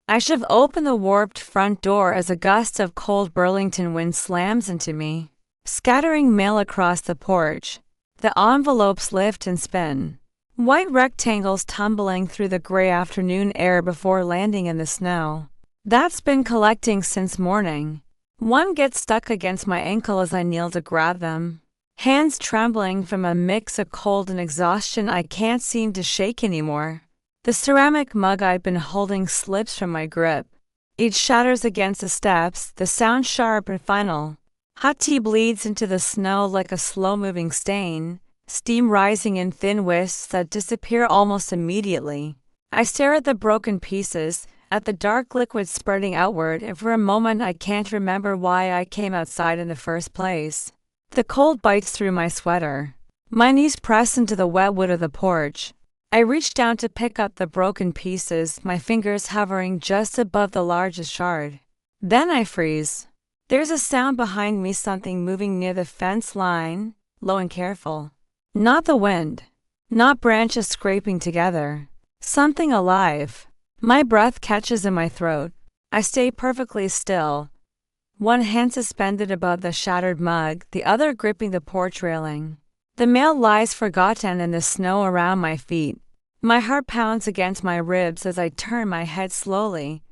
I shove open the warped front door as a gust of cold Burlington wind slams into me, scattering mail across the porch. The envelopes lift and spin, white rectangles tumbling through the gray afternoon air before landing in the snow. That's been collecting since morning. One gets stuck against my ankle as I kneel to grab them, hands trembling from a mix of cold and exhaustion I can't seem to shake anymore. The ceramic mug I've been holding slips from my grip. It shatters against the steps, the sound sharp and final. Hot tea bleeds into the snow like a slow-moving stain, steam rising in thin wisps that disappear almost immediately. I stare at the broken pieces, at the dark liquid spreading outward, and for a moment I can't remember why I came outside in the first place. The cold bites through my sweater. My knees press into the wet wood of the porch. I reach down to pick up the broken pieces, my fingers hovering just above the largest shard. Then I freeze. There's a sound behind me, something moving near the fence line, low and careful. Not the wind. Not branches scraping together. Something alive. My breath catches in my throat. I stay perfectly still. One hand suspended above the shattered mug, the other gripping the porch railing. The mail lies forgotten in the snow around my feet. My heart pounds against my ribs as I turn my head slowly,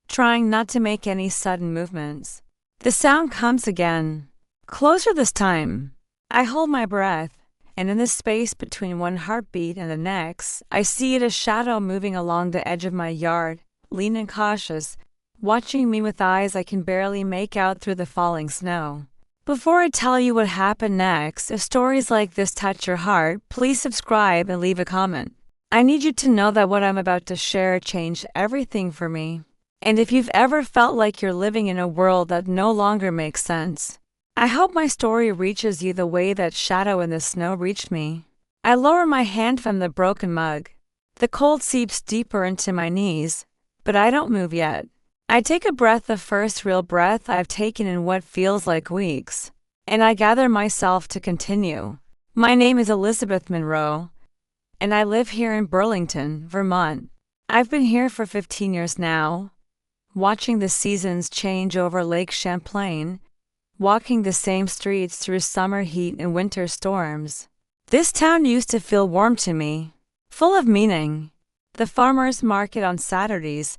trying not to make any sudden movements. The sound comes again. Closer this time. I hold my breath, and in the space between one heartbeat and the next, I see it a shadow moving along the edge of my yard, lean and cautious, watching me with eyes I can barely make out through the falling snow. Before I tell you what happened next, if stories like this touch your heart, please subscribe and leave a comment. I need you to know that what I'm about to share changed everything for me. And if you've ever felt like you're living in a world that no longer makes sense, I hope my story reaches you the way that shadow in the snow reached me. I lower my hand from the broken mug. The cold seeps deeper into my knees, but I don't move yet. I take a breath, the first real breath I've taken in what feels like weeks, and I gather myself to continue. My name is Elizabeth Monroe, and I live here in Burlington, Vermont. I've been here for 15 years now, watching the seasons change over Lake Champlain, walking the same streets through summer heat and winter storms. This town used to feel warm to me, full of meaning. The farmers' market on Saturdays,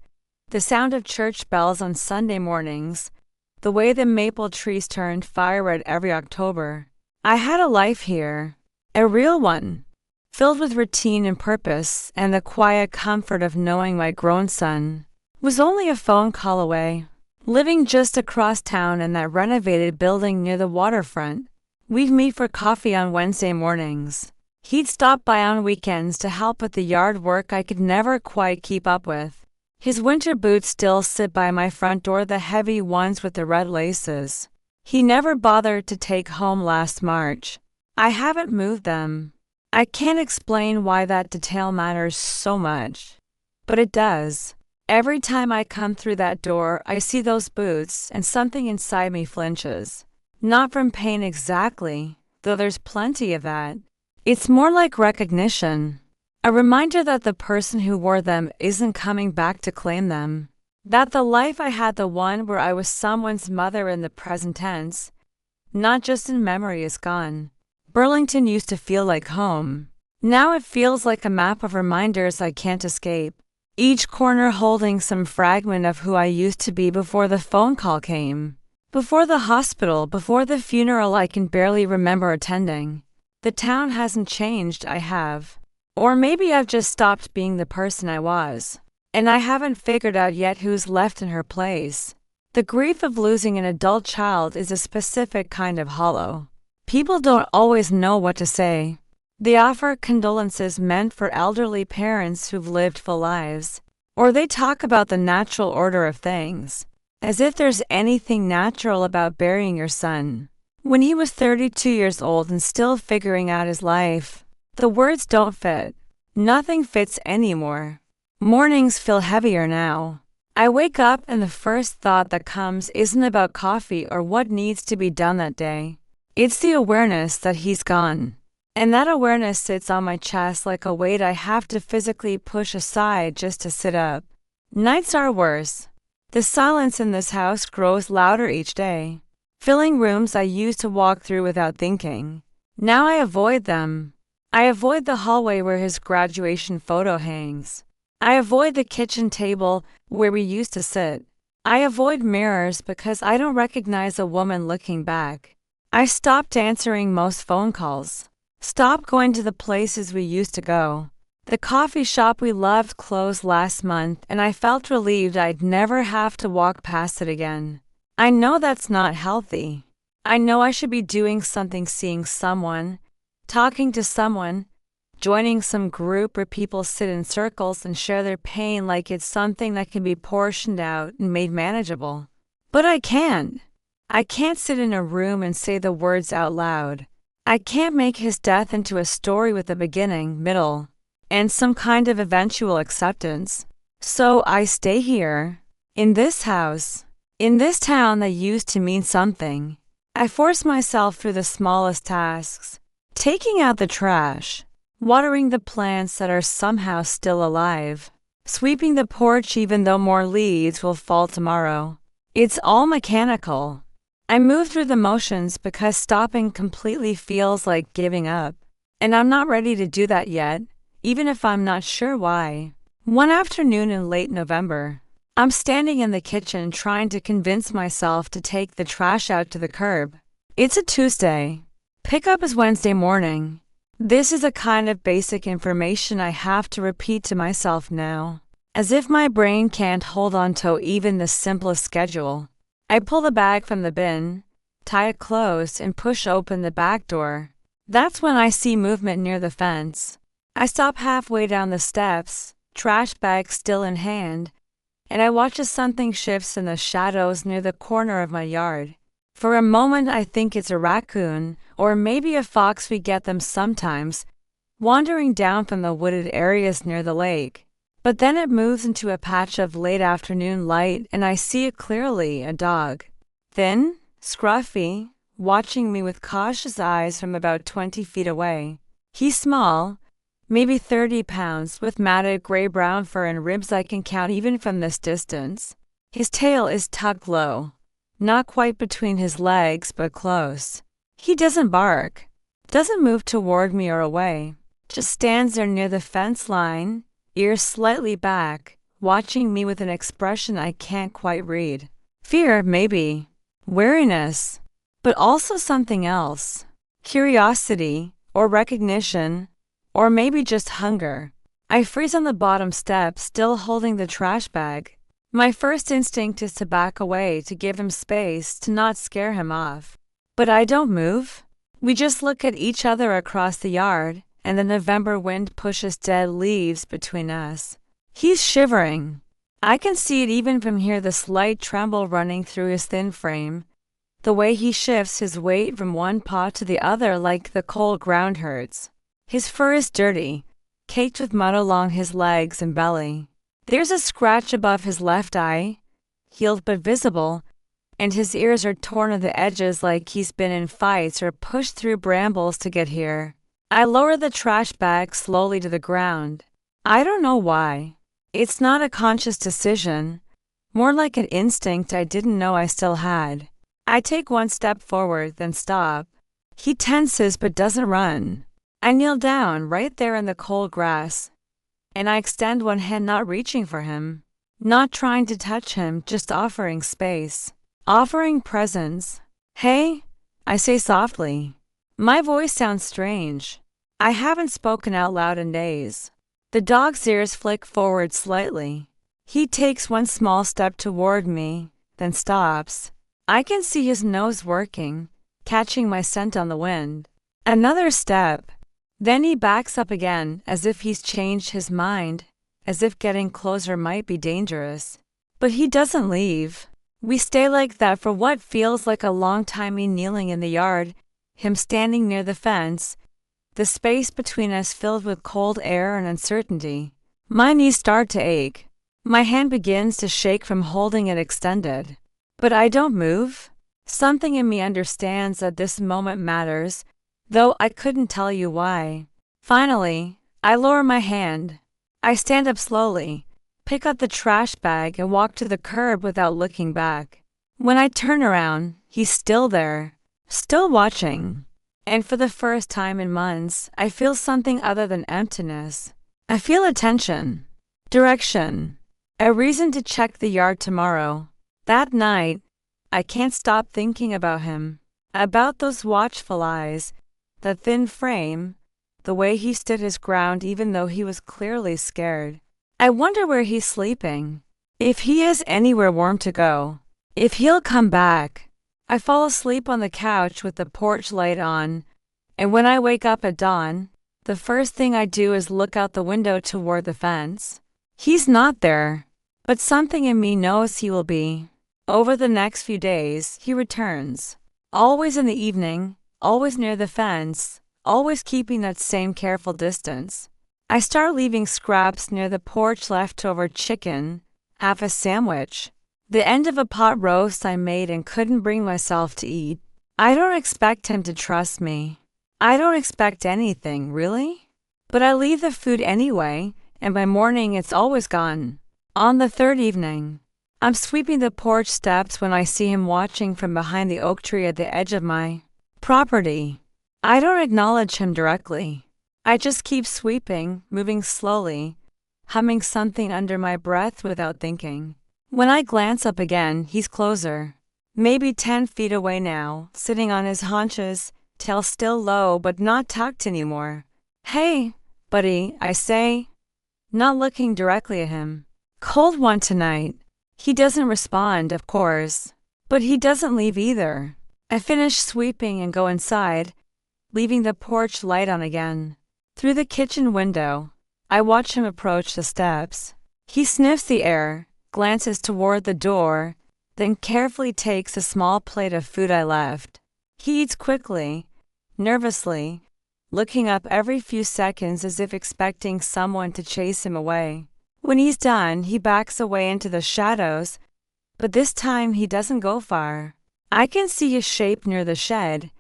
the sound of church bells on Sunday mornings, the way the maple trees turned fire red every October. I had a life here, a real one, filled with routine and purpose, and the quiet comfort of knowing my grown son was only a phone call away. Living just across town in that renovated building near the waterfront, we'd meet for coffee on Wednesday mornings. He'd stop by on weekends to help with the yard work I could never quite keep up with. His winter boots still sit by my front door, the heavy ones with the red laces. He never bothered to take home last March. I haven't moved them. I can't explain why that detail matters so much, but it does. Every time I come through that door, I see those boots, and something inside me flinches. Not from pain exactly, though there's plenty of that. It's more like recognition. A reminder that the person who wore them isn't coming back to claim them. That the life I had, the one where I was someone's mother in the present tense, not just in memory, is gone. Burlington used to feel like home. Now it feels like a map of reminders I can't escape. Each corner holding some fragment of who I used to be before the phone call came. Before the hospital, before the funeral I can barely remember attending. The town hasn't changed, I have. Or maybe I've just stopped being the person I was, and I haven't figured out yet who's left in her place. The grief of losing an adult child is a specific kind of hollow. People don't always know what to say. They offer condolences meant for elderly parents who've lived full lives, or they talk about the natural order of things, as if there's anything natural about burying your son when he was 32 years old and still figuring out his life. The words don't fit. Nothing fits anymore. Mornings feel heavier now. I wake up and the first thought that comes isn't about coffee or what needs to be done that day. It's the awareness that he's gone. And that awareness sits on my chest like a weight I have to physically push aside just to sit up. Nights are worse. The silence in this house grows louder each day, filling rooms I used to walk through without thinking. Now I avoid them. I avoid the hallway where his graduation photo hangs. I avoid the kitchen table where we used to sit. I avoid mirrors because I don't recognize a woman looking back. I stopped answering most phone calls. Stopped going to the places we used to go. The coffee shop we loved closed last month, and I felt relieved I'd never have to walk past it again. I know that's not healthy. I know I should be doing something, seeing someone, talking to someone, joining some group where people sit in circles and share their pain like it's something that can be portioned out and made manageable. But I can't. I can't sit in a room and say the words out loud. I can't make his death into a story with a beginning, middle, and some kind of eventual acceptance. So I stay here, in this house, in this town that used to mean something. I force myself through the smallest tasks, taking out the trash, watering the plants that are somehow still alive, sweeping the porch even though more leaves will fall tomorrow. It's all mechanical. I move through the motions because stopping completely feels like giving up. And I'm not ready to do that yet, even if I'm not sure why. One afternoon in late November, I'm standing in the kitchen trying to convince myself to take the trash out to the curb. It's a Tuesday. Pickup is Wednesday morning. This is a kind of basic information I have to repeat to myself now, as if my brain can't hold on to even the simplest schedule. I pull the bag from the bin, tie it closed, and push open the back door. That's when I see movement near the fence. I stop halfway down the steps, trash bag still in hand, and I watch as something shifts in the shadows near the corner of my yard. For a moment I think it's a raccoon, or maybe a fox, we get them sometimes, wandering down from the wooded areas near the lake. But then it moves into a patch of late afternoon light and I see it clearly, a dog. Thin, scruffy, watching me with cautious eyes from about 20 feet away. He's small, maybe 30 pounds, with matted gray-brown fur and ribs I can count even from this distance. His tail is tucked low, not quite between his legs but close. He doesn't bark, doesn't move toward me or away, just stands there near the fence line, ears slightly back, watching me with an expression I can't quite read. Fear, maybe. Wariness. But also something else. Curiosity, or recognition, or maybe just hunger. I freeze on the bottom step, still holding the trash bag. My first instinct is to back away, to give him space, to not scare him off. But I don't move. We just look at each other across the yard, and the November wind pushes dead leaves between us. He's shivering. I can see it even from here, the slight tremble running through his thin frame, the way he shifts his weight from one paw to the other like the cold ground hurts. His fur is dirty, caked with mud along his legs and belly. There's a scratch above his left eye, healed but visible, and his ears are torn at the edges like he's been in fights or pushed through brambles to get here. I lower the trash bag slowly to the ground. I don't know why. It's not a conscious decision, more like an instinct I didn't know I still had. I take one step forward, then stop. He tenses but doesn't run. I kneel down right there in the cold grass, and I extend one hand, not reaching for him, not trying to touch him, just offering space, offering presence. "Hey," I say softly. My voice sounds strange. I haven't spoken out loud in days. The dog's ears flick forward slightly. He takes one small step toward me, then stops. I can see his nose working, catching my scent on the wind. Another step. Then he backs up again, as if he's changed his mind, as if getting closer might be dangerous. But he doesn't leave. We stay like that for what feels like a long time, me kneeling in the yard, him standing near the fence, the space between us filled with cold air and uncertainty. My knees start to ache. My hand begins to shake from holding it extended. But I don't move. Something in me understands that this moment matters, though I couldn't tell you why. Finally, I lower my hand. I stand up slowly, pick up the trash bag, and walk to the curb without looking back. When I turn around, he's still there, still watching. And for the first time in months, I feel something other than emptiness. I feel attention, direction, a reason to check the yard tomorrow. That night, I can't stop thinking about him, about those watchful eyes, the thin frame, the way he stood his ground even though he was clearly scared. I wonder where he's sleeping, if he has anywhere warm to go, if he'll come back. I fall asleep on the couch with the porch light on, and when I wake up at dawn, the first thing I do is look out the window toward the fence. He's not there, but something in me knows he will be. Over the next few days, he returns. Always in the evening, always near the fence, always keeping that same careful distance. I start leaving scraps near the porch, leftover chicken, half a sandwich, the end of a pot roast I made and couldn't bring myself to eat. I don't expect him to trust me. I don't expect anything, really. But I leave the food anyway, and by morning it's always gone. On the third evening, I'm sweeping the porch steps when I see him watching from behind the oak tree at the edge of my property. I don't acknowledge him directly. I just keep sweeping, moving slowly, humming something under my breath without thinking. When I glance up again, he's closer. Maybe 10 feet away now, sitting on his haunches, tail still low but not tucked anymore. "Hey, buddy," I say, not looking directly at him. "Cold one tonight." He doesn't respond, of course, but he doesn't leave either. I finish sweeping and go inside, leaving the porch light on again. Through the kitchen window, I watch him approach the steps. He sniffs the air, glances toward the door, then carefully takes a small plate of food I left. He eats quickly, nervously, looking up every few seconds as if expecting someone to chase him away. When he's done, he backs away into the shadows, but this time he doesn't go far. I can see his shape near the shed,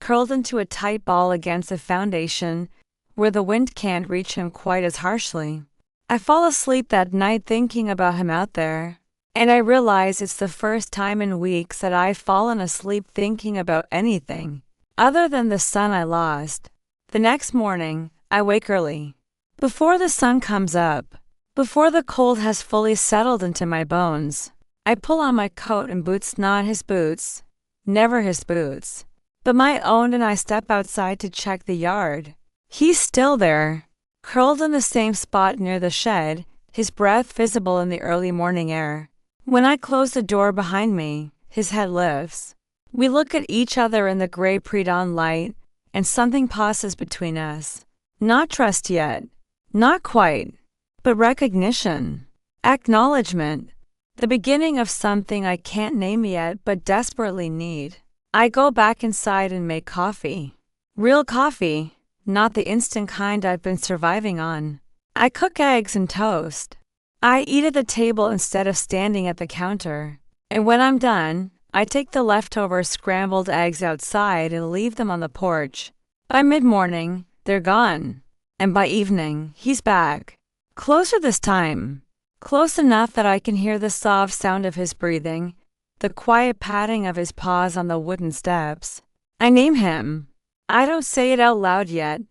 curled into a tight ball against the foundation, where the wind can't reach him quite as harshly. I fall asleep that night thinking about him out there, and I realize it's the first time in weeks that I've fallen asleep thinking about anything other than the son I lost. The next morning, I wake early. Before the sun comes up, before the cold has fully settled into my bones, I pull on my coat and boots, not his boots, never his boots, but my own, and I step outside to check the yard. He's still there, curled in the same spot near the shed, his breath visible in the early morning air. When I close the door behind me, his head lifts. We look at each other in the gray pre-dawn light, and something passes between us. Not trust yet, not quite, but recognition, acknowledgement, the beginning of something I can't name yet but desperately need. I go back inside and make coffee. Real coffee, not the instant kind I've been surviving on. I cook eggs and toast. I eat at the table instead of standing at the counter. And when I'm done, I take the leftover scrambled eggs outside and leave them on the porch. By mid-morning, they're gone. And by evening, he's back. Closer this time. Close enough that I can hear the soft sound of his breathing, the quiet patting of his paws on the wooden steps. I name him. I don't say it out loud yet,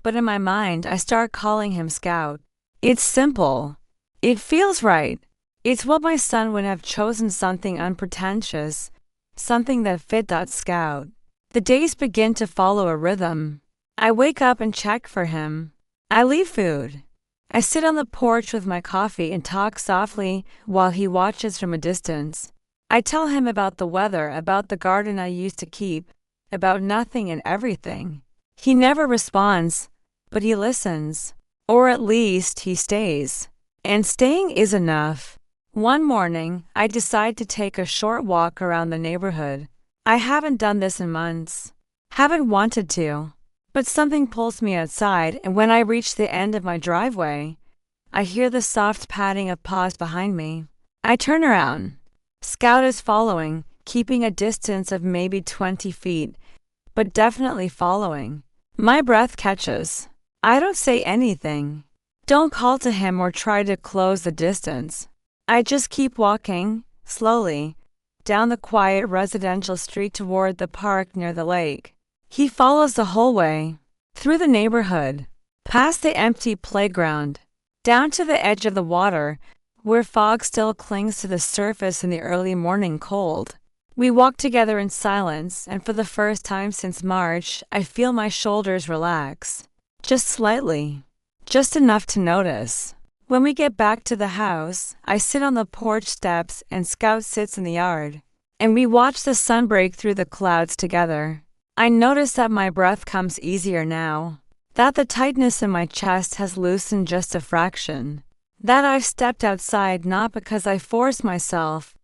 but in my mind I start calling him Scout. It's simple. It feels right. It's what my son would have chosen, something unpretentious, something that fit that Scout. The days begin to follow a rhythm. I wake up and check for him. I leave food. I sit on the porch with my coffee and talk softly while he watches from a distance. I tell him about the weather, about the garden I used to keep, about nothing and everything. He never responds, but he listens. Or at least he stays. And staying is enough. One morning, I decide to take a short walk around the neighborhood. I haven't done this in months. Haven't wanted to. But something pulls me outside, and when I reach the end of my driveway, I hear the soft patting of paws behind me. I turn around. Scout is following, keeping a distance of maybe 20 feet, but definitely following. My breath catches. I don't say anything. Don't call to him or try to close the distance. I just keep walking, slowly, down the quiet residential street toward the park near the lake. He follows the whole way, through the neighborhood, past the empty playground, down to the edge of the water, where fog still clings to the surface in the early morning cold. We walk together in silence, and for the first time since March, I feel my shoulders relax. Just slightly. Just enough to notice. When we get back to the house, I sit on the porch steps and Scout sits in the yard, and we watch the sun break through the clouds together. I notice that my breath comes easier now, that the tightness in my chest has loosened just a fraction, that I've stepped outside not because I forced myself,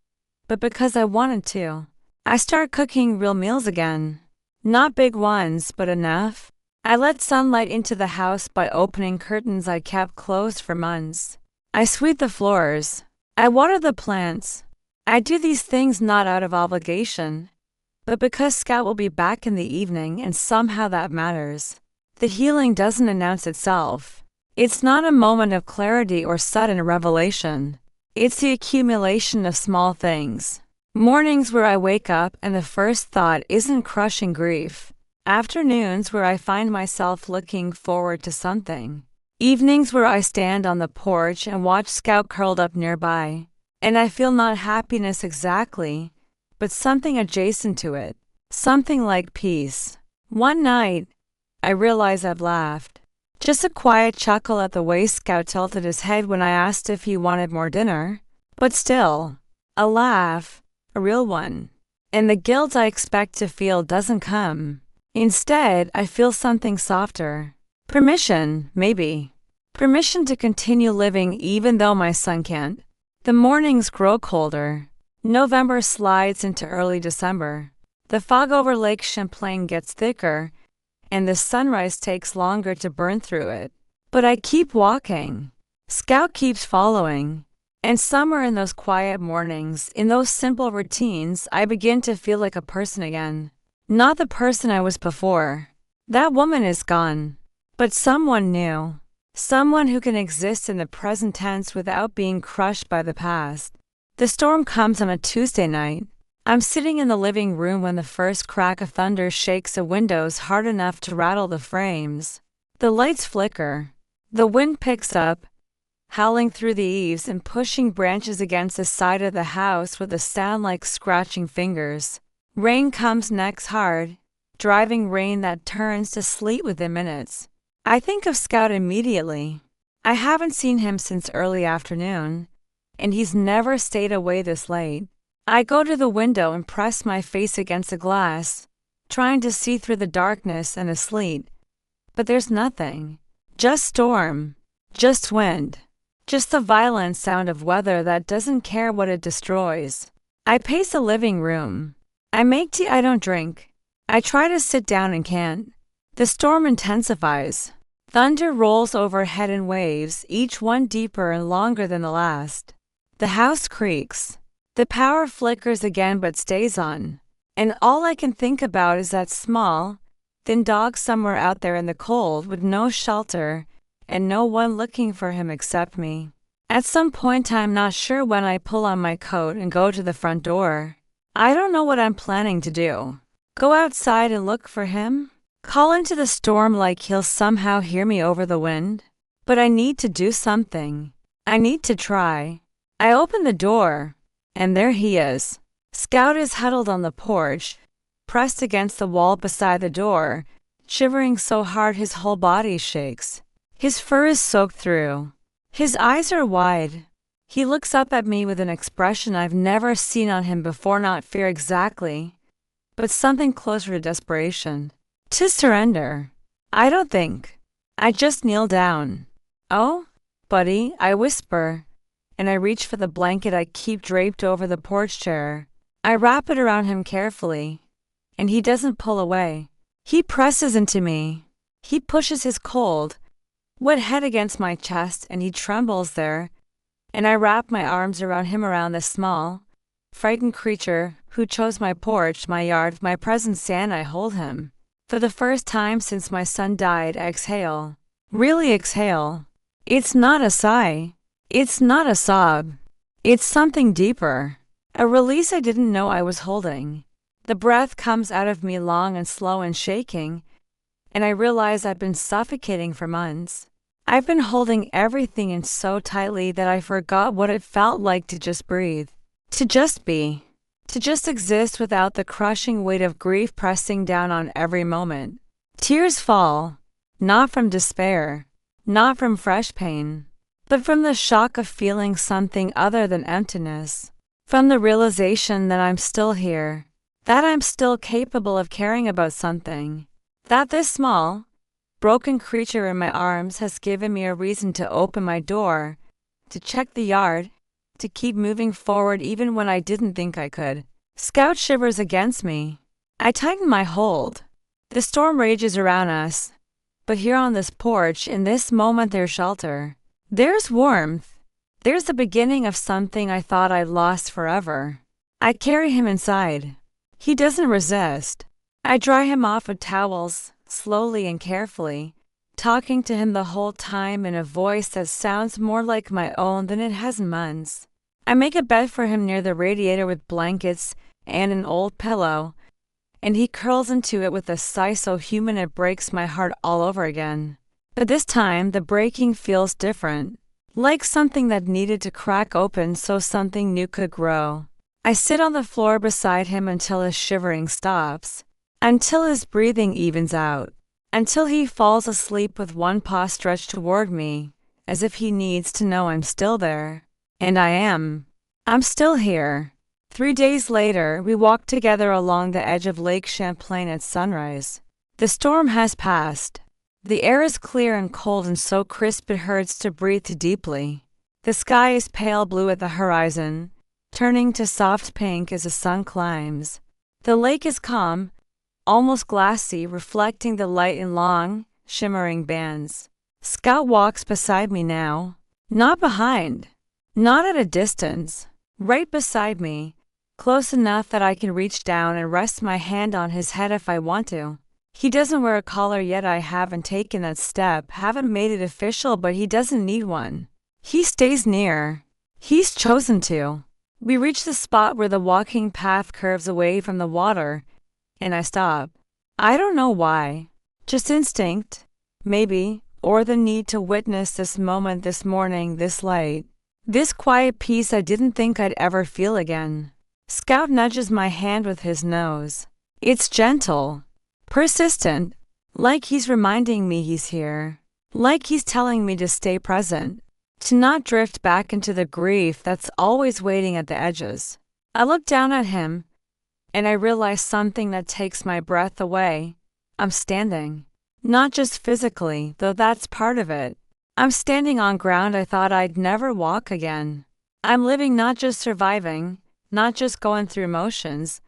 but because I wanted to. I start cooking real meals again. Not big ones, but enough. I let sunlight into the house by opening curtains I kept closed for months. I sweep the floors. I water the plants. I do these things not out of obligation, but because Scout will be back in the evening and somehow that matters. The healing doesn't announce itself. It's not a moment of clarity or sudden revelation. It's the accumulation of small things. Mornings where I wake up and the first thought isn't crushing grief. Afternoons where I find myself looking forward to something. Evenings where I stand on the porch and watch Scout curled up nearby, and I feel not happiness exactly, but something adjacent to it. Something like peace. One night, I realize I've laughed. Just a quiet chuckle at the way Scout tilted his head when I asked if he wanted more dinner. But still, a laugh, a real one. And the guilt I expect to feel doesn't come. Instead, I feel something softer. Permission, maybe. Permission to continue living even though my son can't. The mornings grow colder. November slides into early December. The fog over Lake Champlain gets thicker, and the sunrise takes longer to burn through it. But I keep walking. Scout keeps following. And somewhere in those quiet mornings, in those simple routines, I begin to feel like a person again. Not the person I was before. That woman is gone. But someone new. Someone who can exist in the present tense without being crushed by the past. The storm comes on a Tuesday night. I'm sitting in the living room when the first crack of thunder shakes the windows hard enough to rattle the frames. The lights flicker. The wind picks up, howling through the eaves and pushing branches against the side of the house with a sound like scratching fingers. Rain comes next hard, driving rain that turns to sleet within minutes. I think of Scout immediately. I haven't seen him since early afternoon, and he's never stayed away this late. I go to the window and press my face against the glass, trying to see through the darkness and the sleet. But there's nothing. Just storm. Just wind. Just the violent sound of weather that doesn't care what it destroys. I pace the living room. I make tea I don't drink. I try to sit down and can't. The storm intensifies. Thunder rolls overhead in waves, each one deeper and longer than the last. The house creaks. The power flickers again but stays on. And all I can think about is that small, thin dog somewhere out there in the cold with no shelter and no one looking for him except me. At some point I'm not sure when I pull on my coat and go to the front door. I don't know what I'm planning to do. Go outside and look for him? Call into the storm like he'll somehow hear me over the wind? But I need to do something. I need to try. I open the door, and there he is. Scout is huddled on the porch, pressed against the wall beside the door, shivering so hard his whole body shakes. His fur is soaked through. His eyes are wide. He looks up at me with an expression I've never seen on him before, not fear exactly, but something closer to desperation. To surrender. I don't think. I just kneel down. Oh, buddy, I whisper, and I reach for the blanket I keep draped over the porch chair. I wrap it around him carefully, and he doesn't pull away. He presses into me. He pushes his cold, wet head against my chest, and he trembles there, and I wrap my arms around him, around the small, frightened creature who chose my porch, my yard, my presence, and I hold him. For the first time since my son died, I exhale. Really exhale. It's not a sigh. It's not a sob. It's something deeper. A release I didn't know I was holding. The breath comes out of me long and slow and shaking, and I realize I've been suffocating for months. I've been holding everything in so tightly that I forgot what it felt like to just breathe, to just be, to just exist without the crushing weight of grief pressing down on every moment. Tears fall, not from despair, not from fresh pain, but from the shock of feeling something other than emptiness, from the realization that I'm still here, that I'm still capable of caring about something, that this small, broken creature in my arms has given me a reason to open my door, to check the yard, to keep moving forward even when I didn't think I could. Scout shivers against me. I tighten my hold. The storm rages around us, but here on this porch, in this moment, there's shelter. There's warmth. There's the beginning of something I thought I'd lost forever. I carry him inside. He doesn't resist. I dry him off with towels, slowly and carefully, talking to him the whole time in a voice that sounds more like my own than it has in months. I make a bed for him near the radiator with blankets and an old pillow, and he curls into it with a sigh so human it breaks my heart all over again. But this time, the breaking feels different, like something that needed to crack open so something new could grow. I sit on the floor beside him until his shivering stops, until his breathing evens out, until he falls asleep with one paw stretched toward me, as if he needs to know I'm still there. And I am. I'm still here. 3 days later, we walk together along the edge of Lake Champlain at sunrise. The storm has passed. The air is clear and cold and so crisp it hurts to breathe too deeply. The sky is pale blue at the horizon, turning to soft pink as the sun climbs. The lake is calm, almost glassy, reflecting the light in long, shimmering bands. Scout walks beside me now, not behind, not at a distance, right beside me, close enough that I can reach down and rest my hand on his head if I want to. He doesn't wear a collar yet. I haven't taken that step, haven't made it official, but he doesn't need one. He stays near. He's chosen to. We reach the spot where the walking path curves away from the water, and I stop. I don't know why. Just instinct, maybe, or the need to witness this moment, this morning, this light, this quiet peace I didn't think I'd ever feel again. Scout nudges my hand with his nose. It's gentle, persistent, like he's reminding me he's here, like he's telling me to stay present, to not drift back into the grief that's always waiting at the edges. I look down at him, and I realize something that takes my breath away. I'm standing. Not just physically, though that's part of it. I'm standing on ground I thought I'd never walk again. I'm living, not just surviving, not just going through emotions,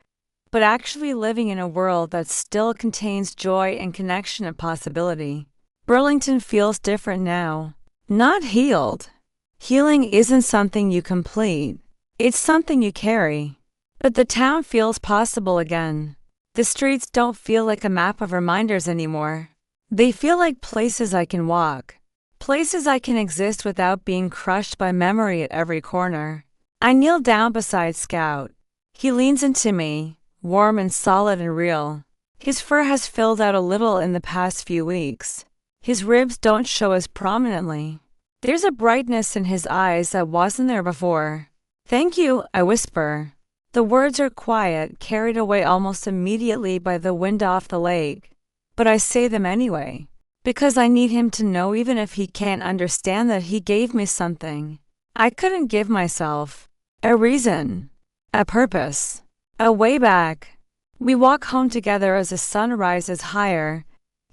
but actually living in a world that still contains joy and connection and possibility. Burlington feels different now. Not healed. Healing isn't something you complete. It's something you carry. But the town feels possible again. The streets don't feel like a map of reminders anymore. They feel like places I can walk. Places I can exist without being crushed by memory at every corner. I kneel down beside Scout. He leans into me, warm and solid and real. His fur has filled out a little in the past few weeks. His ribs don't show as prominently. There's a brightness in his eyes that wasn't there before. "Thank you," I whisper. The words are quiet, carried away almost immediately by the wind off the lake. But I say them anyway, because I need him to know, even if he can't understand, that he gave me something I couldn't give myself. A reason. A purpose. A way back. We walk home together as the sun rises higher,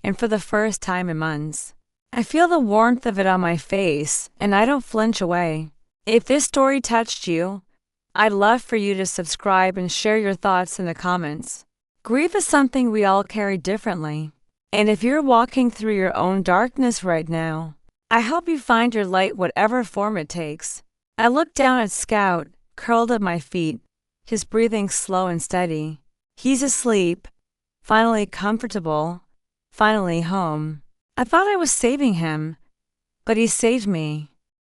and for the first time in months, I feel the warmth of it on my face, and I don't flinch away. If this story touched you, I'd love for you to subscribe and share your thoughts in the comments. Grief is something we all carry differently, and if you're walking through your own darkness right now, I hope you find your light, whatever form it takes. I look down at Scout, curled at my feet, his breathing slow and steady. He's asleep, finally comfortable, finally home. I thought I was saving him, But he saved me.